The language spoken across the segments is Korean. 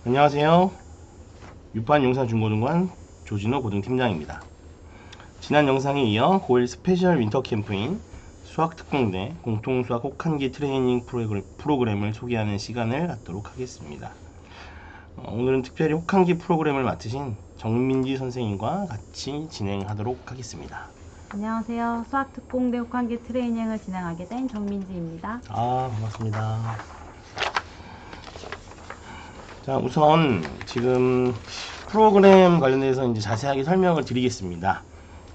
안녕하세요. 육반용산중고등관 조진호 고등팀장입니다. 지난 영상에 이어 고1 스페셜 윈터 캠프인 수학특공대 공통수학 혹한기 트레이닝 프로그램을 소개하는 시간을 갖도록 하겠습니다. 오늘은 특별히 혹한기 프로그램을 맡으신 정민지 선생님과 같이 진행하도록 하겠습니다. 안녕하세요. 수학특공대 혹한기 트레이닝을 진행하게 된 정민지입니다. 반갑습니다. 자, 우선 지금 프로그램 관련해서 이제 자세하게 설명을 드리겠습니다.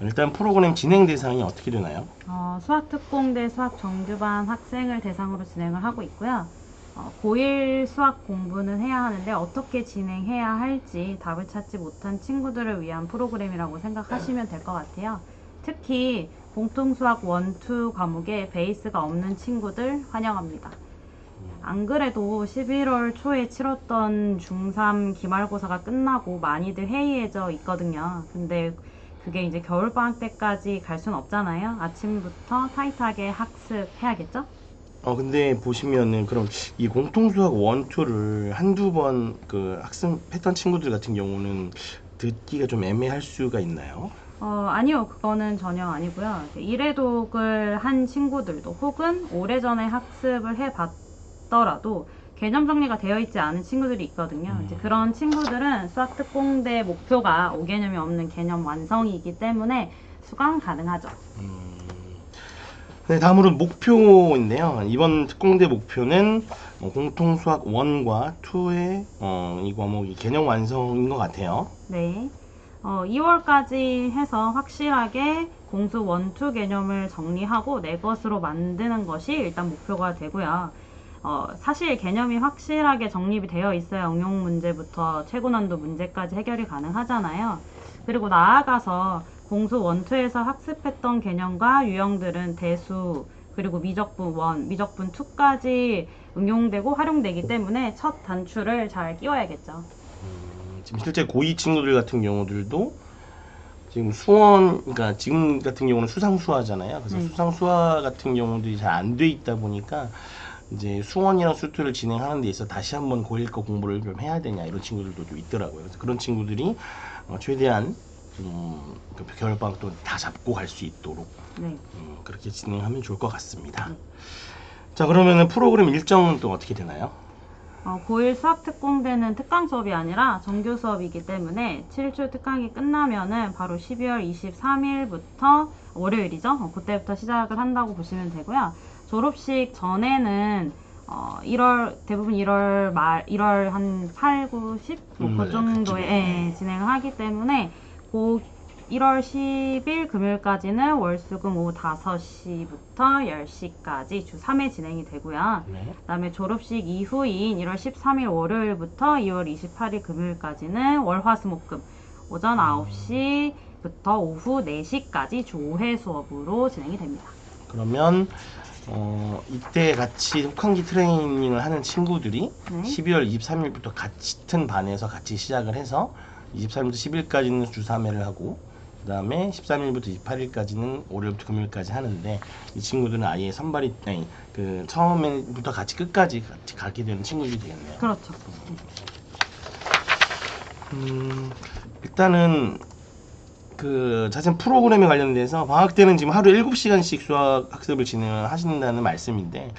일단 프로그램 진행 대상이 어떻게 되나요? 수학특공대 수학정규반 학생을 대상으로 진행을 하고 있고요. 고1 수학 공부는 해야 하는데 어떻게 진행해야 할지 답을 찾지 못한 친구들을 위한 프로그램이라고 생각하시면 될 것 같아요. 특히 공통수학 1, 2 과목에 베이스가 없는 친구들 환영합니다. 안 그래도 11월 초에 치렀던 중3 기말고사가 끝나고 많이들 해이해져 있거든요. 근데 그게 이제 겨울방학 때까지 갈 순 없잖아요. 아침부터 타이트하게 학습해야겠죠? 근데 보시면은 그럼 이 공통수학 1, 2를 한두 번 그 학습했던 친구들 같은 경우는 듣기가 좀 애매할 수가 있나요? 아니요. 그거는 전혀 아니고요. 일회독을 한 친구들도 혹은 오래전에 학습을 해봤더라도 개념 정리가 되어 있지 않은 친구들이 있거든요. 이제 그런 친구들은 수학특공대 목표가 5개념이 없는 개념 완성이기 때문에 수강 가능하죠. 네, 다음으로 목표인데요. 이번 특공대 목표는 공통수학 1과 2의 이 과목이 개념 완성인 것 같아요. 네. 2월까지 해서 확실하게 공수 1, 2 개념을 정리하고 내 것으로 만드는 것이 일단 목표가 되고요. 사실 개념이 확실하게 정립이 되어 있어야 응용 문제부터 최고 난도 문제까지 해결이 가능하잖아요. 그리고 나아가서 공수 1, 2에서 학습했던 개념과 유형들은 대수, 그리고 미적분 1, 미적분 2까지 응용되고 활용되기 때문에 첫 단추를 잘 끼워야겠죠. 지금 실제 고2 친구들 같은 경우들도 지금 수원, 그러니까 지금 같은 경우는 수상수화잖아요. 그래서 수상수화 같은 경우들이 잘 안 돼 있다 보니까 이제 수원이랑 수투를 진행하는 데 있어 다시 한번 고1 거 공부를 좀 해야 되냐 이런 친구들도 좀 있더라고요. 그래서 그런 친구들이 최대한 그 겨울방학도 다 잡고 갈 수 있도록 네. 그렇게 진행하면 좋을 것 같습니다. 자, 그러면은 프로그램 일정은 또 어떻게 되나요? 고1 수학특공대는 특강 수업이 아니라 정규 수업이기 때문에 7주 특강이 끝나면은 바로 12월 23일부터 월요일이죠. 그때부터 시작을 한다고 보시면 되고요. 졸업식 전에는 1월 대부분 1월 말 1월 한 8, 9, 10 그 정도에 진행을 하기 때문에 그 1월 10일 금요일까지는 월수금 오후 5시부터 10시까지 주 3회 진행이 되고요. 네. 그다음에 졸업식 이후인 1월 13일 월요일부터 2월 28일 금요일까지는 월화수목금 오전 9시부터 오후 4시까지 주 5회 수업으로 진행이 됩니다. 그러면 이때 같이 혹한기 트레이닝을 하는 친구들이 12월 23일부터 같은 반에서 같이 시작을 해서 23일부터 10일까지는 주 3회를 하고 그 다음에 13일부터 28일까지는 월요일부터 금요일까지 하는데 이 친구들은 아예 선발이 아니 그 처음부터 같이 끝까지 같이 가게 되는 친구들이 되겠네요. 그렇죠. 일단은 그 자세한 프로그램에 관련돼서 방학 때는 지금 하루 7시간씩 수학 학습을 진행하신다는 말씀인데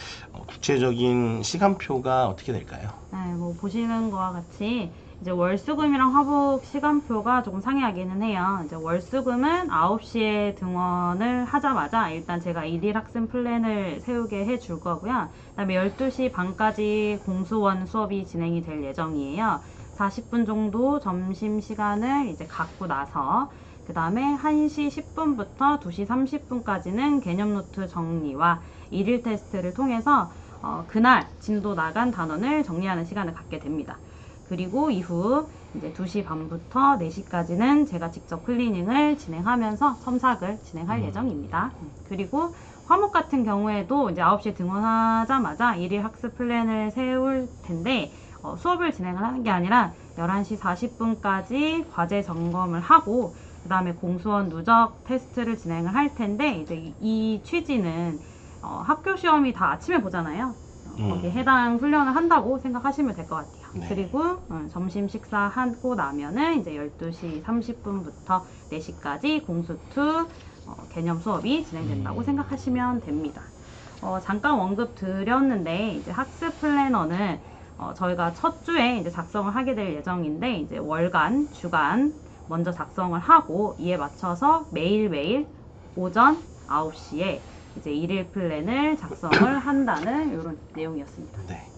구체적인 시간표가 어떻게 될까요? 네, 뭐 보시는 거와 같이 이제 월수금이랑 화복 시간표가 조금 상이하기는 해요. 이제 월수금은 9시에 등원을 하자마자 일단 제가 일일 학습 플랜을 세우게 해줄 거고요. 그다음에 12시 반까지 공수원 수업이 진행이 될 예정이에요. 40분 정도 점심 시간을 이제 갖고 나서 그 다음에 1시 10분부터 2시 30분까지는 개념 노트 정리와 일일 테스트를 통해서 그날 진도 나간 단원을 정리하는 시간을 갖게 됩니다. 그리고 이후 이제 2시 반부터 4시까지는 제가 직접 클리닝을 진행하면서 첨삭을 진행할 예정입니다. 그리고 화목 같은 경우에도 이제 9시에 등원하자마자 일일 학습 플랜을 세울 텐데 수업을 진행을 하는 게 아니라 11시 40분까지 과제 점검을 하고 그 다음에 공수원 누적 테스트를 진행을 할 텐데 이제 이 취지는 학교 시험이 다 아침에 보잖아요. 거기에 해당 훈련을 한다고 생각하시면 될 것 같아요. 네. 그리고 점심 식사하고 나면은 이제 12시 30분부터 4시까지 공수2 개념 수업이 진행된다고 생각하시면 됩니다. 잠깐 언급 드렸는데 이제 학습 플래너는 저희가 첫 주에 이제 작성을 하게 될 예정인데 이제 월간, 주간 먼저 작성을 하고 이에 맞춰서 매일매일 오전 9시에 이제 일일 플랜을 작성을 한다는 이런 내용이었습니다. 네.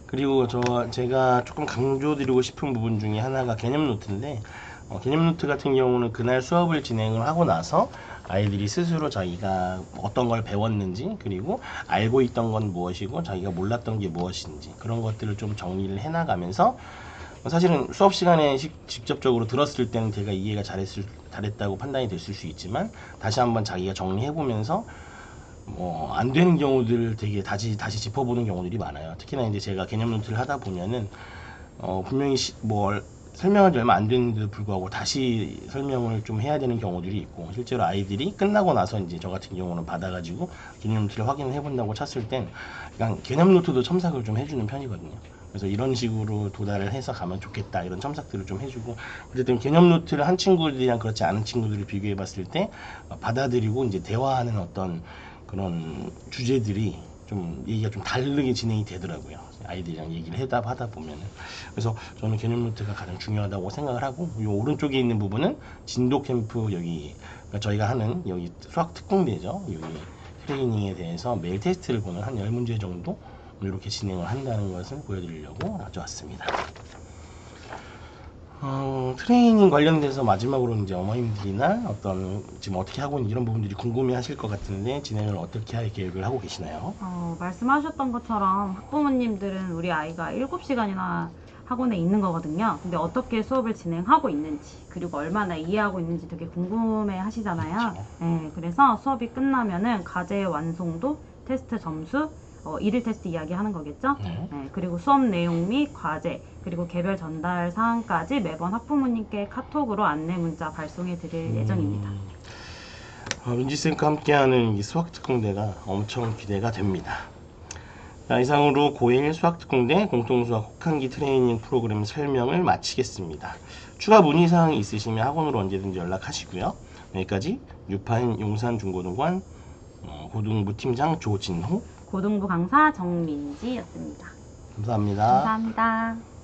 그리고 제가 조금 강조드리고 싶은 부분 중에 하나가 개념 노트인데, 개념 노트 같은 경우는 그날 수업을 진행을 하고 나서 아이들이 스스로 자기가 어떤 걸 배웠는지, 그리고 알고 있던 건 무엇이고 자기가 몰랐던 게 무엇인지 그런 것들을 좀 정리를 해나가면서, 사실은 수업 시간에 직접적으로 들었을 때는 제가 이해가 잘했다고 판단이 됐을 수 있지만, 다시 한번 자기가 정리해보면서 안 되는 경우들을 되게 다시 짚어보는 경우들이 많아요. 특히나 이제 제가 개념 노트를 하다 보면은 분명히 설명한 지 얼마 안 됐는데도 불구하고 다시 설명을 좀 해야 되는 경우들이 있고, 실제로 아이들이 끝나고 나서 이제 저 같은 경우는 받아가지고 개념 노트를 확인을 해본다고 쳤을 땐 그냥 개념 노트도 첨삭을 좀 해주는 편이거든요. 그래서 이런 식으로 도달을 해서 가면 좋겠다, 이런 첨삭들을 좀 해주고, 어쨌든 개념 노트를 한 친구들이랑 그렇지 않은 친구들을 비교해 봤을 때 받아들이고 이제 대화하는 어떤 그런 주제들이 좀 얘기가 좀 다르게 진행이 되더라고요. 아이들이랑 얘기를 하다 보면은. 그래서 저는 개념 노트가 가장 중요하다고 생각을 하고, 이 오른쪽에 있는 부분은 진도 캠프, 여기 그러니까 저희가 하는 여기 수학 특공대죠. 여기 트레이닝에 대해서 매일 테스트를 보는 한 10문제 정도 이렇게 진행을 한다는 것을 보여드리려고 가져왔습니다. 트레이닝 관련돼서 마지막으로 이제 어머님들이나 지금 어떻게 하고 있는 이런 부분들이 궁금해 하실 것 같은데, 진행을 어떻게 할 계획을 하고 계시나요? 말씀하셨던 것처럼 학부모님들은 우리 아이가 7시간이나 학원에 있는 거거든요. 근데 어떻게 수업을 진행하고 있는지, 그리고 얼마나 이해하고 있는지 되게 궁금해 하시잖아요. 그렇죠. 네, 그래서 수업이 끝나면은 과제 완성도, 테스트 점수, 일일 테스트 이야기하는 거겠죠? 네. 네, 그리고 수업 내용 및 과제, 그리고 개별 전달 사항까지 매번 학부모님께 카톡으로 안내 문자 발송해 드릴 예정입니다. 민지쌤과 함께하는 이 수학특공대가 엄청 기대가 됩니다. 자, 이상으로 고1 수학특공대 공통수학 혹한기 트레이닝 프로그램 설명을 마치겠습니다. 추가 문의사항이 있으시면 학원으로 언제든지 연락하시고요. 여기까지 뉴파인 용산중고등관 고등부 팀장 조진호, 고등부 강사 정민지였습니다. 감사합니다. 감사합니다.